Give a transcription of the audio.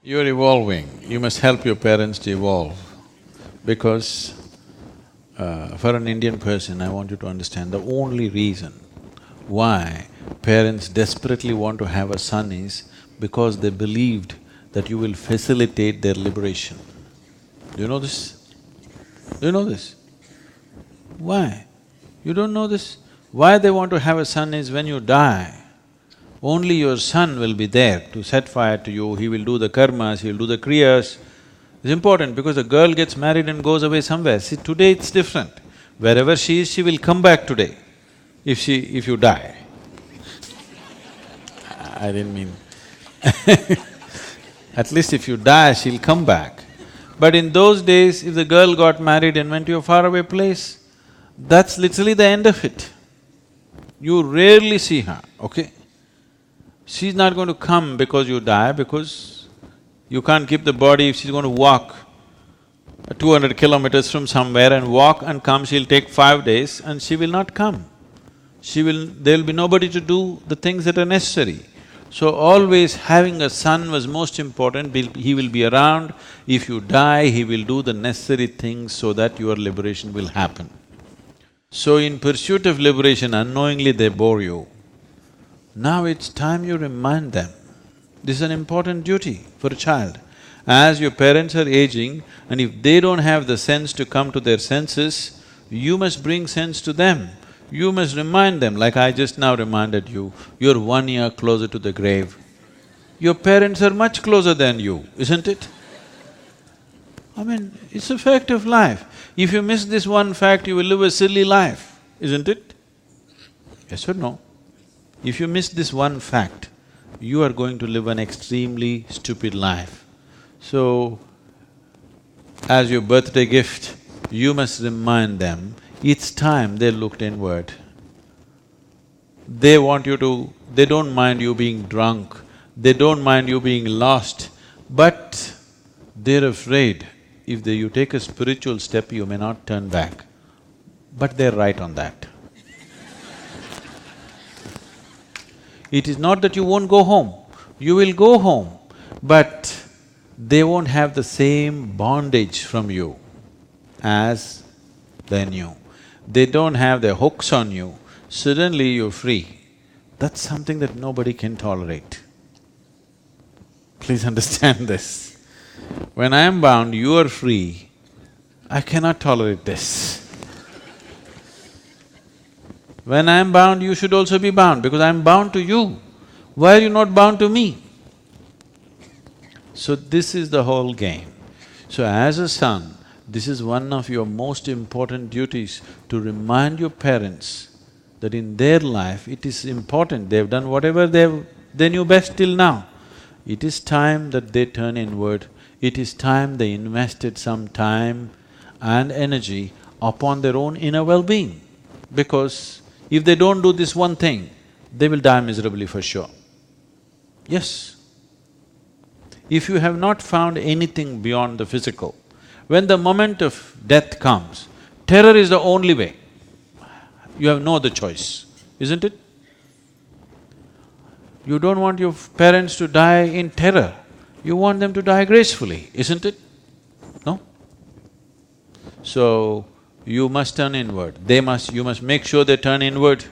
You're evolving, you must help your parents to evolve because for an Indian person, I want you to understand the only reason why parents desperately want to have a son is because they believed that you will facilitate their liberation. Do you know this? Do you know this? Why? You don't know this? Why they want to have a son is when you die, only your son will be there to set fire to you, he will do the karmas, he will do the kriyas. It's important because a girl gets married and goes away somewhere. See, today it's different. Wherever she is, she will come back today if you die. I didn't mean at least if you die, she'll come back. But in those days, if the girl got married and went to a faraway place, that's literally the end of it. You rarely see her, okay? She's not going to come because you die, because you can't keep the body. If she's going to walk 200 kilometers from somewhere and walk and come, she'll take 5 days and she will not come. There'll be nobody to do the things that are necessary. So always having a son was most important, he will be around. If you die, he will do the necessary things so that your liberation will happen. So in pursuit of liberation, unknowingly they bore you. Now it's time you remind them. This is an important duty for a child. As your parents are aging, and if they don't have the sense to come to their senses, you must bring sense to them. You must remind them, like I just now reminded you, you're 1 year closer to the grave. Your parents are much closer than you, isn't it? I mean, it's a fact of life. If you miss this one fact, you will live a silly life, isn't it? Yes or no? If you miss this one fact, you are going to live an extremely stupid life. So, as your birthday gift, you must remind them, it's time they looked inward. They want you to… they don't mind you being drunk, they don't mind you being lost, but they're afraid if you take a spiritual step, you may not turn back. But they're right on that. It is not that you won't go home, you will go home, but they won't have the same bondage from you as they knew. They don't have their hooks on you, suddenly you're free. That's something that nobody can tolerate. Please understand this. When I am bound, you are free, I cannot tolerate this. When I am bound, you should also be bound because I am bound to you. Why are you not bound to me? So this is the whole game. So as a son, this is one of your most important duties, to remind your parents that in their life it is important, they've done whatever they knew best till now. It is time that they turn inward, it is time they invested some time and energy upon their own inner well-being. Because if they don't do this one thing, they will die miserably for sure. Yes. If you have not found anything beyond the physical, when the moment of death comes, terror is the only way. You have no other choice, isn't it? You don't want your parents to die in terror, you want them to die gracefully, isn't it? No? So, you must turn inward, you must make sure they turn inward.